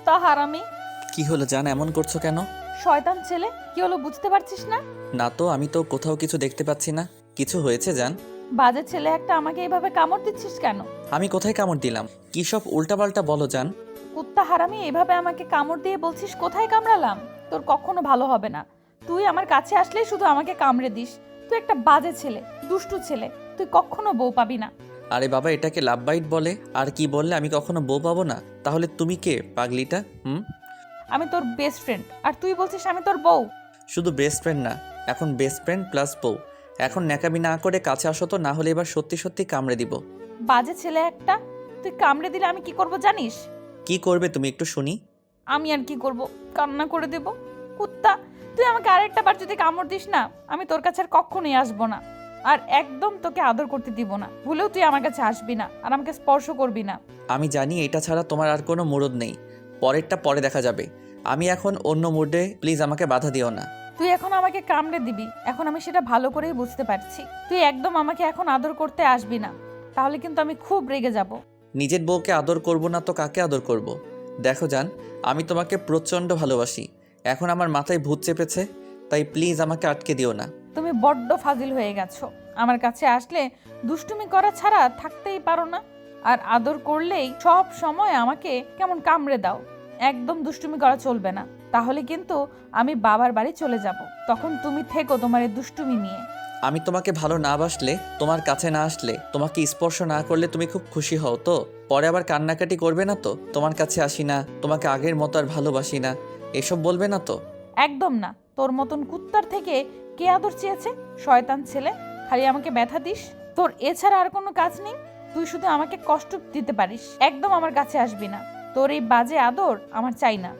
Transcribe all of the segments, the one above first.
কুত্তা হারামি। কি হলো জান, এমন করছো কেন? শয়তান ছেলে, কি হলো বুঝতে পারছিস না? না তো, আমি তো কোথাও কিছু দেখতে পাচ্ছি না। কিছু হয়েছে জান? বাজে ছেলে একটা, আমাকে এইভাবে কামড় দিচ্ছিস কেন? আমি কোথায় কামড় দিলাম? কি সব উল্টাপাল্টা বলো জান। কুত্তা হারামি, এভাবে আমাকে কামড় দিয়ে বলছিস কোথায় কামড়ালাম? তোর কখনো ভালো হবে না। তুই আমার কাছে আসলেই শুধু আমাকে কামড়ে দিস। তুই একটা বাজে ছেলে, দুষ্টু ছেলে। তুই কখনো বউ পাবি না। আরে বাবা, এটাকে লাভ বাইট বলে। আর কি বললে আমি কখনো বউ পাবো না? তাহলে তুমি কে পাগলিটা? আমি তোর বেস্ট ফ্রেন্ড, আর তুই বলছিস আমি তোর বউ? শুধু বেস্ট ফ্রেন্ড না, এখন বেস্ট ফ্রেন্ড প্লাস বউ। এখন ন্যাকামি না করে কাছে আসো তো, না হলে এবার সত্যি সত্যি কামড়ে দিব। বাজে ছেলে একটা। তুই কামড়ে দিলে আমি কি করব জানিস? কি করবে তুমি একটু শুনি? আমি আর কি করব, কান্না করে দেব। কুত্তা, তুই আমাকে আরেকটা বার যদি কামড় দিস না, আমি তোর কাছে আর কখনোই আসবো না। আর একদম তোকে আদর করতে দিব না। ভুলেও তুই আমার কাছে আসবি না, আর আমাকে স্পর্শ করবি না। আমি জানি এটা ছাড়া তোমার আর কোনো মুরদ নেই। পরেরটা পরে দেখা যাবে। আমি এখন অন্য মুডে, প্লিজ আমাকে বাধা দিও না। তুই এখন আমাকে কামড়ে দিবি, এখন আমি সেটা ভালো করেই বুঝতে পারছি। তুই একদম আমাকে এখন আদর করতে আসবি না, তাহলে কিন্তু আমি খুব রেগে যাব। নিজের বউকে আদর করব না তো কাকে আদর করব? দেখো জান, আমি তোমাকে প্রচণ্ড ভালোবাসি। এখন আমার মাথায় ভূত চেপেছে, তাই প্লিজ আমাকে আটকে দিও না। তুমি বড্ড ফাজিল হয়ে গেছো। আমার কাছে আসলে দুষ্টুমি করা ছাড়া থাকতেই পারো না। আর আদর করলেই সব সময় আমাকে কেমন কামড়ে দাও। একদম দুষ্টুমি করা চলবে না, তাহলে কিন্তু আমি বাবার বাড়ি চলে যাব। তখন তুমি থেকো তোমার এই দুষ্টুমি নিয়ে। আমি তোমাকে ভালো না বাসলে, তোমার কাছে না আসলে, তোমাকে স্পর্শ না করলে তুমি খুব খুশি হও তো? পরে আবার কান্নাকাটি করবে না তো? তোমার কাছে আসি না, তোমাকে আগের মতো আর ভালোবাসি না, এসব বলবে না তো? একদম না। তোর মতন কুত্তার থেকে কে আদর চেয়েছে? শয়তান ছেলে, খালি আমাকে ব্যথা দিস। তোর এছাড়া আর কোনো কাজ নেই। তুই শুধু আমাকে কষ্ট দিতে পারিস। একদম আমার কাছে আসবি না। তোর এই বাজে আদর আমার চাই না।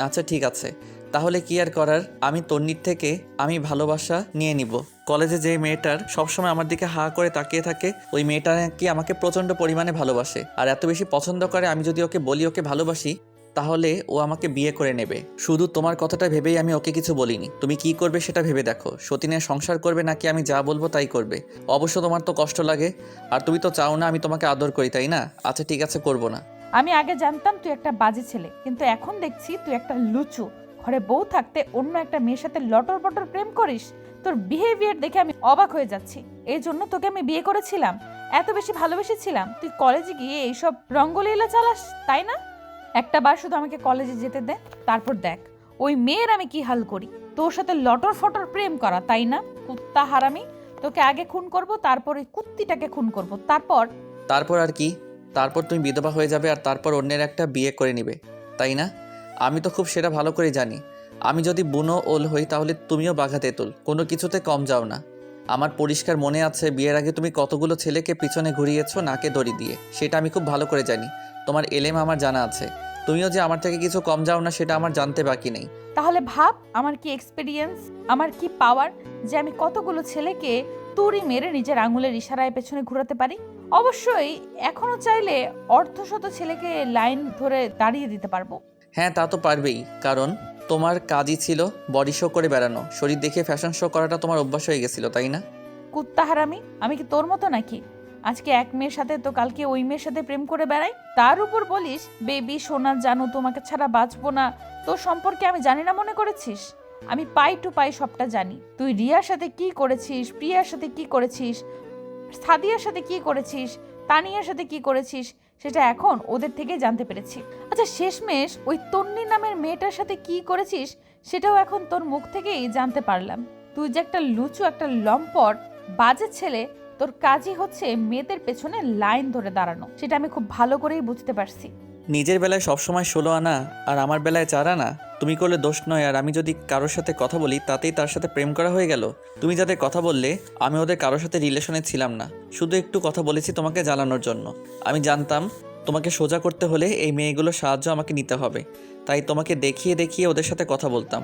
আচ্ছা ঠিক আছে, তাহলে কি আর করার। আমি তন্নির থেকে আমি ভালোবাসা নিয়ে নিব। কলেজে যে মেয়েটার সবসময় আমার দিকে হা করে তাকিয়ে থাকে, ওই মেয়েটা কি আমাকে প্রচণ্ড পরিমাণে ভালোবাসে আর এত বেশি পছন্দ করে, আমি যদি ওকে বলি ওকে ভালোবাসি, তাহলে ও আমাকে বিয়ে করে নেবে। শুধু তোমার কথাটা ভেবেই আমি ওকে কিছু বলিনি। তুমি কি করবে সেটা ভেবে দেখো। সতীনের সংসার করবে নাকি আমি যা বলবো তাই করবে? অবশ্য তোমার তো কষ্ট লাগে, আর তুমি তো চাও না আমি তোমাকে আদর করি, তাই না? আচ্ছা ঠিক আছে, করবো না। আমি আগে জানতাম তুই একটা বাজে ছেলে, কিন্তু এখন দেখছি তুই একটা লুচু। ঘরে বউ থাকতে অন্য একটা মেয়ের সাথে লটর বটর প্রেম করিস। তোর বিহেভিয়ার দেখে আমি অবাক হয়ে যাচ্ছি। এই জন্য তোকে আমি বিয়ে করেছিলাম, এত বেশি ভালোবেসেছিলাম। তুই কলেজে গিয়ে এইসব রঙ্গলীলা চালাস, তাই না? একটা বার শুধু আমাকে কলেজে যেতে দে, তারপর দেখ ওই মেয়ের আমি কি হাল করি। তোর সাথে লটর ফটর প্রেম করা, তাই না? কুত্তা হারামি, তোকে আগে খুন করব, তারপর ওই কুত্তিটাকে খুন করব, তারপর। তারপর আর কি? তারপর তুমি বিধবা হয়ে যাবে আর তারপর অন্যের একটা বিয়ে করে নিবে, তাই না? আমি তো খুব সেটা ভালো করে জানি। আমি যদি বুনো ওল হই তাহলে তুমিও বাঘা তেঁতুল, কোনো কিছুতে কম যাও না। আমার পরিষ্কার মনে আছে বিয়ের আগে তুমি কতগুলো ছেলেকে পিছনে ঘুরিয়েছো নাকে দড়ি দিয়ে, সেটা আমি খুব ভালো করে জানি। তোমার এলেম আমার জানা আছে। তুমিও যে আমার থেকে কিছু কম যাও না সেটা আমার জানতে বাকি নেই। তাহলে ভাব আমার কি এক্সপিরিয়েন্স, আমার কি পাওয়ার, যে আমি কতগুলো ছেলেকে তুড়ি মেরে নিজের আঙুলের ইশারায় পেছনে ঘোরাতে পারি। অবশ্যই এখনো চাইলে অর্ধশত ছেলেকে লাইন ধরে দাঁড়িয়ে দিতে পারবো। হ্যাঁ তা তো পারবেই, কারণ তোমার কাজই ছিল বডি শো করে বেড়ানো। শরীর দেখে ফ্যাশন শো করাটা তোমার অভ্যাস হয়ে গেছিল, তাই না? কুত্তা হারামি, আমি কি তোর মতো নাকি? আজকে এক মেয়ের সাথে তো কালকে ওই মেয়ের সাথে প্রেম করে বেড়াই, তার উপর বলিস বেবি সোনা জানো তোমাকে ছাড়া বাঁচবো না। তোর সম্পর্কে আমি জানি না মনে করেছিস? আমি পাই টু পাই সবটা জানি। তুই রিয়ার সাথে কি করেছিস, প্রিয়ার সাথে কি করেছিস, সাদিয়ার সাথে কি করেছিস, তানিয়ার সাথে কি করেছিস, সেটা এখন ওদের থেকে জানতে পেরেছি। আচ্ছা শেষমেশ ওই তন্নি নামের মেয়েটার সাথে কি করেছিস সেটাও এখন তোর মুখ থেকেই জানতে পারলাম। তুই যে একটা লুচু, একটা লম্পট বাজে ছেলে, তোর কাজই হচ্ছে মেয়েদের পেছনে লাইন ধরে দাঁড়ানো, সেটা আমি খুব ভালো করেই বুঝতে পারছি। নিজের বেলায় সবসময় 16 আনা আর আমার বেলায় 4 আনা। তুমি করলে দোষ নয়, আর আমি যদি কারোর সাথে কথা বলি তাতেই তার সাথে প্রেম করা হয়ে গেল। তুমি যাদের কথা বললে, আমি ওদের কারোর সাথে রিলেশনে ছিলাম না, শুধু একটু কথা বলেছি তোমাকে জ্বালানোর জন্য। আমি জানতাম তোমাকে সোজা করতে হলে এই মেয়েগুলোর সাহায্য আমাকে নিতে হবে, তাই তোমাকে দেখিয়ে দেখিয়ে ওদের সাথে কথা বলতাম।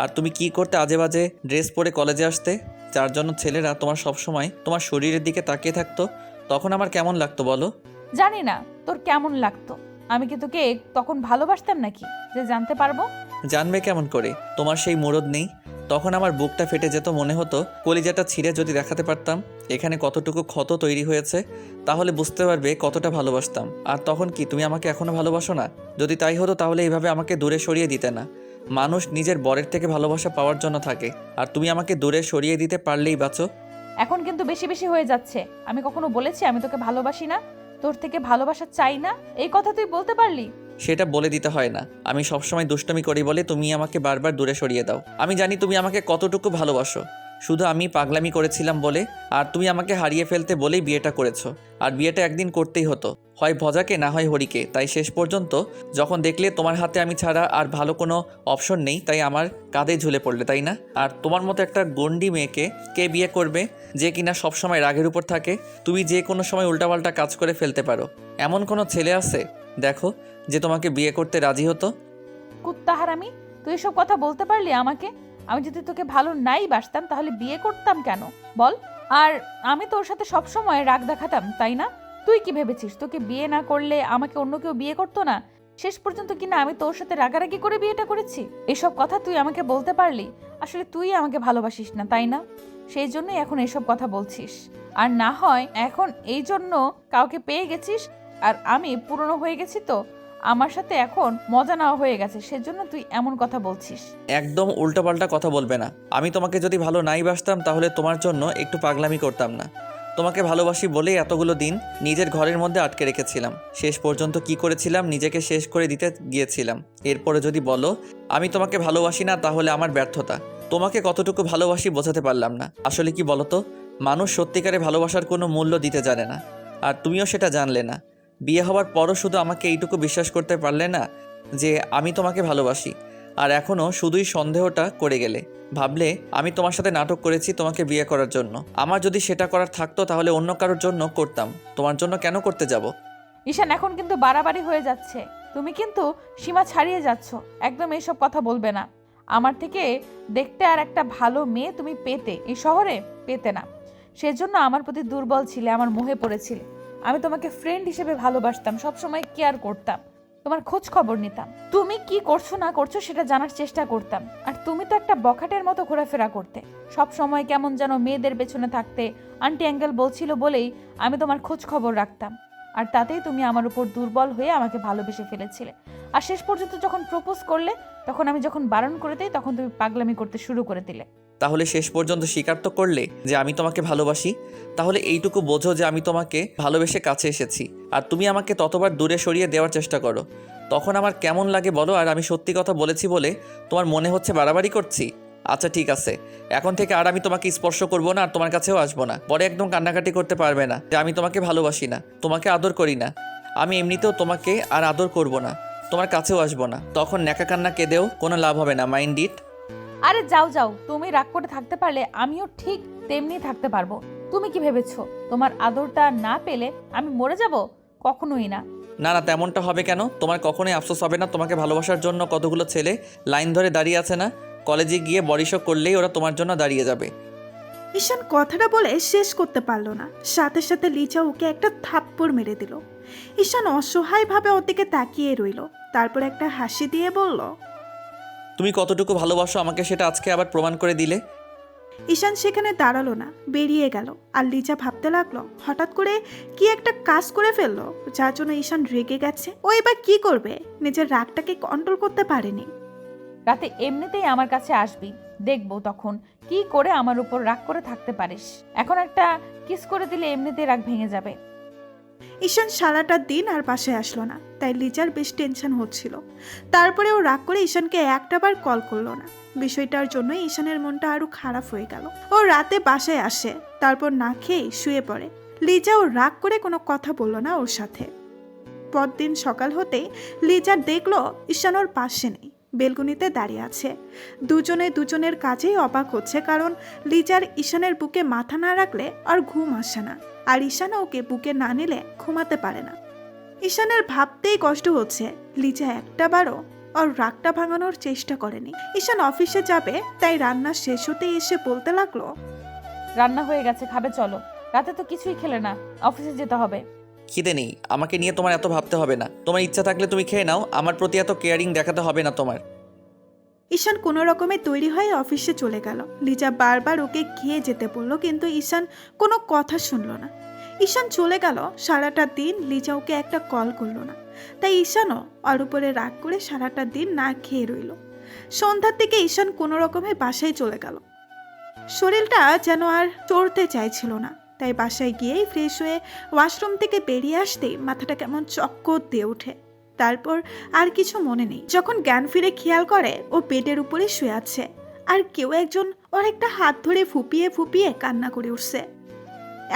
আর তুমি কি করতে, আজে বাজে ড্রেস পরে কলেজে আসতে, যার জন্য ছেলেরা তোমার সবসময় তোমার শরীরের দিকে তাকিয়ে থাকতো। তখন আমার কেমন লাগতো বলো? জানি না তোর কেমন লাগতো। আমি কি তোকে তখন ভালোবাসতাম নাকি যে জানতে পারবো? জানবে কেমন করে? তোমার সেই মুরদ নেই। তখন আমার বুকটা ফেটে যেত, মনে হতো কলিজাটা ছিঁড়ে যদি দেখাতে পারতাম এখানে কতটুকু ক্ষত তৈরি হয়েছে, তাহলে বুঝতে পারবে কতটা ভালোবাসতাম। আর তখন কি তুমি আমাকে এখনো ভালোবাসো না? যদি তাই হতো তাহলে এইভাবে আমাকে দূরে সরিয়ে দিতে না। মানুষ নিজের বরের থেকে ভালোবাসা পাওয়ার জন্য থাকে, আর তুমি আমাকে দূরে সরিয়ে দিতে পারলেই বাঁচো। এখন কিন্তু বেশি বেশি হয়ে যাচ্ছে। আমি কখনো বলেছি আমি তোকে ভালোবাসি না, তোর থেকে ভালোবাসা চাই না? এই কথা তুই বলতে পারলি? সেটা বলে দিতে হয় না। আমি সবসময় দুষ্টুমি করি বলে তুমি আমাকে বারবার দূরে সরিয়ে দাও। আমি জানি তুমি আমাকে কতটুকু ভালোবাসো, শুধু আমি পাগলামি করেছিলাম বলে, আর তুমি আমাকে হারিয়ে ফেলতে বলেই বিয়েটা করেছো। আর বিয়েটা একদিন করতেই হতো, হয় ভজাকে না হয় হরিকে। তাই শেষ পর্যন্ত যখন দেখলে তোমার হাতে আমি ছাড়া আর ভালো কোনো অপশন নেই, তাই আমার কাঁধে ঝুলে পড়লে, তাই না? আর তোমার মতো একটা গন্ডি মেয়েকে কে বিয়ে করবে, যে কিনা সবসময় রাগের উপর থাকে? তুমি যে কোনো সময় উল্টাপাল্টা কাজ করে ফেলতে পারো। এমন কোনো ছেলে আছে দেখো যে তোমাকে বিয়ে করতে রাজি হতো? কুত্তা হারামি, তুই এসব কথা বলতে পারলি আমাকে? আমি যদি তোকে ভালো নাই বাসতাম তাহলে বিয়ে করতাম কেন বল? আর আমি তোর সাথে সব সময় রাগ দেখাতাম, তাই না? তুই কি ভেবেছিস তোকে বিয়ে না করলে আমাকে অন্য কেউ বিয়ে করতো না? শেষ পর্যন্ত কিনা আমি তোর সাথে রাগারাগি করে বিয়েটা করেছি। এসব কথা তুই আমাকে বলতে পারলি? আসলে তুই আমাকে ভালোবাসিস না, তাই না? সেই জন্যই এখন এসব কথা বলছিস। আর না হয় এখন এই জন্য কাউকে পেয়ে গেছিস, আর আমি পুরনো হয়ে গেছি, তো আমার সাথে এখন মজা নেওয়া হয়ে গেছে, সেজন্য তুই এমন কথা বলছিস। একদম উল্টাপাল্টা কথা বলবে না। আমি তোমাকে যদি ভালো নাই বাসতাম তাহলে তোমার জন্য একটু পাগলামি করতাম না। তোমাকে ভালোবাসি বলেই এতগুলো দিন নিজের ঘরের মধ্যে আটকে রেখেছিলাম। শেষ পর্যন্ত কি করেছিলাম, নিজেকে শেষ করে দিতে গিয়েছিলাম। এরপরে যদি বলো আমি তোমাকে ভালোবাসি না, তাহলে আমার ব্যর্থতা। তোমাকে কতটুকু ভালোবাসি বোঝাতে পারলাম না। আসলে কি বলো তো, মানুষ সত্যিকারে ভালোবাসার কোনো মূল্য দিতে জানে না, আর তুমিও সেটা জানলে না। বিয়ে হওয়ার পরও শুধু আমাকে এইটুকু বিশ্বাস করতে পারলে না যে আমি তোমাকে ভালোবাসি, আর এখনও শুধুই সন্দেহটা করে গেলে। ভাবলে আমি তোমার সাথে নাটক করেছি তোমাকে বিয়ে করার জন্য। আমার যদি সেটা করার থাকতো তাহলে অন্য কারোর জন্য করতাম, তোমার জন্য কেন করতে যাব? ঈশান, এখন কিন্তু বাড়াবাড়ি হয়ে যাচ্ছে। তুমি কিন্তু সীমা ছাড়িয়ে যাচ্ছ। একদম এইসব কথা বলবে না। আমার থেকে দেখতে আর একটা ভালো মেয়ে তুমি পেতে, এই শহরে পেতে না। সেজন্য আমার প্রতি দুর্বল ছিলে, আমার মোহে পড়েছিলে। আমি তোমাকে ফ্রেন্ড হিসেবে ভালোবাসতাম, সবসময় কেয়ার করতাম, তোমার খোঁজ খবর নিতাম, তুমি কি করছো না করছো সেটা জানার চেষ্টা করতাম। আর তুমি তো একটা বখাটের মতো ঘোরাফেরা করতে, সব সময় কেমন যেন মেয়েদের পেছনে থাকতে। আন্টি অ্যাঙ্কেল বলছিল বলেই আমি তোমার খোঁজ খবর রাখতাম, আর তাতেই তুমি আমার উপর দুর্বল হয়ে আমাকে ভালোবেসে ফেলেছিলে। আর শেষ পর্যন্ত যখন প্রপোজ করলে, তখন আমি যখন বারণ করে দিই, তখন তুমি পাগলামি করতে শুরু করে দিলে। তাহলে শেষ পর্যন্ত স্বীকার তো করলে যে আমি তোমাকে ভালোবাসি। তাহলে এইটুকু বোঝো যে আমি তোমাকে ভালোবেসে কাছে এসেছি, আর তুমি আমাকে ততবার দূরে সরিয়ে দেওয়ার চেষ্টা করো। তখন আমার কেমন লাগে বলো? আর আমি সত্যি কথা বলেছি বলে তোমার মনে হচ্ছে বাড়াবাড়ি করছি? আচ্ছা ঠিক আছে, এখন থেকে আর আমি তোমাকে স্পর্শ করবো না, আর তোমার কাছেও আসবো না। পরে একদম কান্নাকাটি করতে পারবে না যে আমি তোমাকে ভালোবাসি না, তোমাকে আদর করি না। আমি এমনিতেও তোমাকে আর আদর করব না, তোমার কাছেও আসবো না। তখন ন্যাকা কান্না কেঁদেও কোনো লাভ হবে না, মাইন্ড ইট। আরে যাও যাও, তুমি রাগ করে থাকতে পারলে আমিও ঠিক তেমনি থাকতে পারবো। তুমি কি ভেবেছো তোমার আদরটা না পেলে আমি মরে যাব? কখনোই না। না না, তেমনটা হবে কেন? তোমার কখনোই আফসোস হবে না? তোমাকে ভালোবাসার জন্য কতগুলো ছেলে লাইন ধরে দাঁড়িয়ে আছে না? কলেজে গিয়ে বড়িশো করলেই ওরা তোমার জন্য দাঁড়িয়ে যাবে। ঈশান কথাটা বলে শেষ করতে পারল না, সাথে সাথে লিজা ওকে একটা থাপ্পড় মেরে দিল। ঈশান অসহায়ভাবে ওর দিকে তাকিয়ে রইল, তারপর একটা হাসি দিয়ে বলল, তুমি কতটুকু ভালোবাসো আমাকে সেটা আজকে আবার প্রমাণ করে দিলে। ঈশান সেখানে দাঁড়ালো না, বেরিয়ে গেল। আর লিজা ভাবতে লাগলো হঠাৎ করে কি একটা কাজ করে ফেললো যার জন্য ঈশান রেগে গেছে। ও এবার কি করবে? নিজের রাগটাকে কন্ট্রোল করতে পারেনি। রাতে এমনিতেই আমার কাছে আসবি, দেখবো তখন কি করে আমার উপর রাগ করে থাকতে পারিস। এখন একটা কিস করে দিলে এমনিতেই রাগ ভেঙে যাবে। ঈশান সারাটা দিন আর বাসায় আসলো না, তাই লিজার বেশ টেনশন হচ্ছিল। তারপরে ও রাগ করে ঈশানকে একটাবার কল করলো না। বিষয়টার জন্য ঈশানের মনটা আরো খারাপ হয়ে গেল। ও রাতে বাসায় আসে, তারপর না খেয়ে শুয়ে পড়ে। লিজা ও রাগ করে কোনো কথা বলল না ওর সাথে। পরদিন সকাল হতেই লিজা দেখলো ঈশান ওর পাশে নেই, বেলকনিতে দাঁড়িয়ে আছে। দুজনে দুজনের কাজেই অবাক হচ্ছে, কারণ লিজার ঈশানের বুকে মাথা না রাখলে আর ঘুম আসে না, আর ঈশান ওকে বুকে না নিলে ঘুমাতে পারে না। ঈশানের ভাবতেই কষ্ট হচ্ছে লিজা একটাবারও ওর রাগটা ভাঙানোর চেষ্টা করেনি। ঈশান অফিসে যাবে, তাই রান্না শেষ হতেই এসে বলতে লাগলো, রান্না হয়ে গেছে, খাবে চলো। রাতে তো কিছুই খেলে না, অফিসে যেতে হবে। খিদে নেই, আমাকে নিয়ে তোমার এত ভাবতে হবে না। তোমার ইচ্ছা থাকলে তুমি খেয়ে নাও, আমার প্রতি এত কেয়ারিং দেখাতে হবে না তোমার। ঈশান কোনো রকমে তৈরি হয়ে অফিসে চলে গেল। লিজা বারবার ওকে খেয়ে যেতে বলল, কিন্তু ঈশান কোনো কথা শুনল না। ঈশান চলে গেল। সারাটা দিন লিজা ওকে একটা কল করলো না, তাই ঈশানও ওর উপরে রাগ করে সারাটা দিন না খেয়ে রইল। সন্ধ্যার দিকে ঈশান কোনো রকমে বাসায় চলে গেল। শরীরটা যেন আর চড়তে চাইছিল না, তাই বাসায় গিয়েই ফ্রেশ হয়ে ওয়াশরুম থেকে বেরিয়ে আসতেই মাথাটা কেমন চক্কর দিয়ে ওঠে। তারপর আর কিছু মনে নেই। যখন জ্ঞান ফিরে খেয়াল করে ও বেডের উপরে শুয়ে আছে, আর কেউ একজন ওর একটা হাত ধরে ফুপিয়ে ফুপিয়ে কান্না করে উঠছে।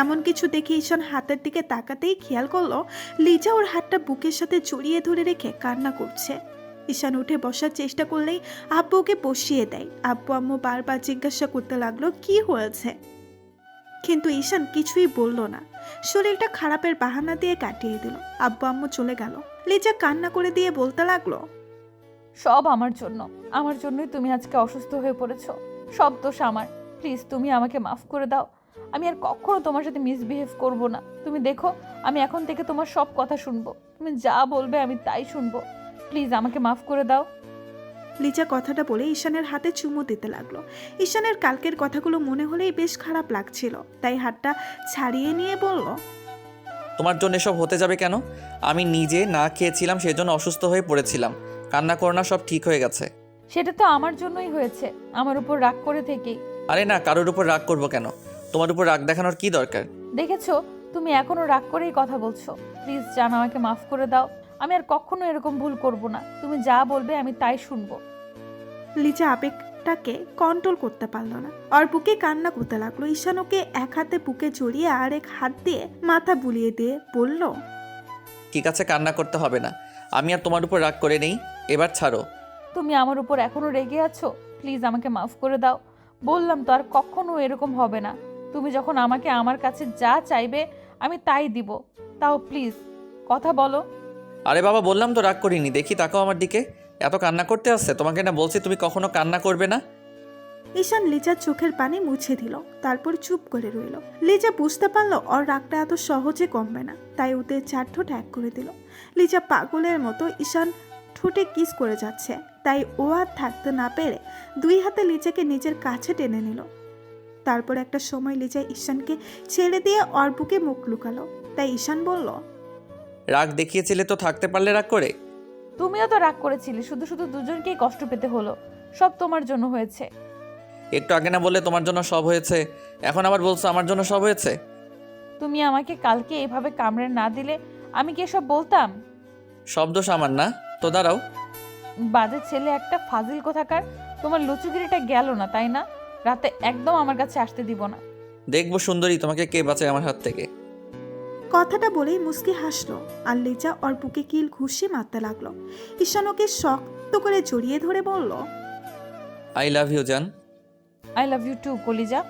এমন কিছু দেখে ঈশান হাতের দিকে তাকাতেই খেয়াল করলো লিজা ওর হাতটা বুকের সাথে জড়িয়ে ধরে রেখে কান্না করছে। ঈশান উঠে বসার চেষ্টা করলেই আব্বু ওকে বসিয়ে দেয়। আব্বু আম্মু বারবার জিজ্ঞাসা করতে লাগলো কি হয়েছে, কিন্তু ঈশান কিছুই বলল না। শরীরটা খারাপের বাহানা দিয়ে কাটিয়ে দিল। আব্বু আম্মু চলে গেল। লিজা কান্না করে দিয়ে বলতে লাগলো, সব আমার জন্যই তুমি আজকে অসুস্থ হয়ে পড়েছো। সব দোষ আমার। প্লিজ তুমি আমাকে মাফ করে দাও। আমি আর কখনো তোমার সাথে মিসবিহেভ করব না। তুমি দেখো, আমি এখন থেকে তোমার সব কথা শুনবো। তুমি যা বলবে আমি তাই শুনবো। প্লিজ আমাকে মাফ করে দাও। লিজা কথাটা বলে ঈশানের হাতে চুমু দিতে লাগলো। ঈশানের কালকের কথাগুলো মনে হলেই বেশ খারাপ লাগছিল, তাই হাতটা ছাড়িয়ে নিয়ে বলল, তোমার জন্য এসব হতে যাবে কেন? আমি নিজে না খেয়েছিলাম, সেজন্য অসুস্থ হয়ে পড়েছিলাম। কান্না করো না, সব ঠিক হয়ে গেছে। সেটা তো আমার জন্যই হয়েছে, আমার উপর রাগ করে থেকেই। আরে না, কারোর উপর রাগ করবো কেন? তোমার উপর রাগ দেখানোর কি দরকার? দেখেছো, তুমি এখনো রাগ করেই কথা বলছো। প্লিজ জান, আমাকে মাফ করে দাও। আমি আর কখনো এরকম ভুল করব না। তুমি যা বলবে আমি তাই শুনবো। লিজা আবেগটাকে কন্ট্রোল করতে পারল না, ওর বুকে কান্না করতে লাগলো। ঈশান ওকে এক হাতে বুকে জড়িয়ে আর এক হাত দিয়ে মাথা বুলিয়ে দিয়ে বলল, ঠিক আছে, কান্না করতে হবে না। আমি আর তোমার উপর রাগ করে নেই, এবার ছাড়ো। তুমি আমার উপর এখনো রেগে আছো? প্লিজ আমাকে মাফ করে দাও। বললাম তো আর কখনো এরকম হবে না। তুমি যখন আমাকে আমার কাছে যা চাইবে আমি তাই দিব। তাও প্লিজ কথা বলো। আরে বাবা, বললাম তো রাগ করিনি। দেখি, তাকাও আমার দিকে। এত কান্না করতে আসছে তোমাকে না? বলছি তুমি কখনো কান্না করবে না। ঈশান লিজার চোখের পানি মুছে দিল, তারপর চুপ করে রইল। লিজা বুঝতে পারলো ওর রাগটা এত সহজে কমবে না, তাই ওদের চার ঠোঁট এক করে দিল। লিজা পাগলের মতো ঈশান ঠোঁটে কিস করে যাচ্ছে, তাই ও আর থাকতে না পেরে দুই হাতে লিজাকে নিজের কাছে টেনে নিল। তারপর একটা সময় লিজা ঈশানকে ছেড়ে দিয়ে ওর বুকে মুখ লুকালো। তাই ঈশান বলল, রাগ দেখিয়েছিলে তো থাকতে পারলে রাগ করে? তুমিও তো রাগ করেছিলে, শুধু শুধু দুজনকেই কষ্ট পেতে হলো। সব তোমার জন্য হয়েছে। একটু আগে না বললে তোমার জন্য সব হয়েছে, এখন আবার বলছো আমার জন্য সব হয়েছে? তুমি আমাকে কালকে এভাবে কামড়ে না দিলে আমি কি এসব বলতাম? সব দোষ আমার না তো? দাঁড়াও। বাজে ছেলে একটা, ফাজিল কোথাকার। তোমার লুচুগিরিটা গেল না, তাই না? রাতে একদম আমার কাছে আসতে দিব না। দেখবো সুন্দরী তোমাকে কে বাঁচায় আমার হাত থেকে। কথাটা বলেই মুস্কি হাসলো, আর লিজা ওর বুকে কিল ঘুষি মারতে লাগলো। ঈশান ওকে শক্ত করে জড়িয়ে ধরে বলল, আই লাভ ইউ জান। আই লাভ ইউ টু কলিজা।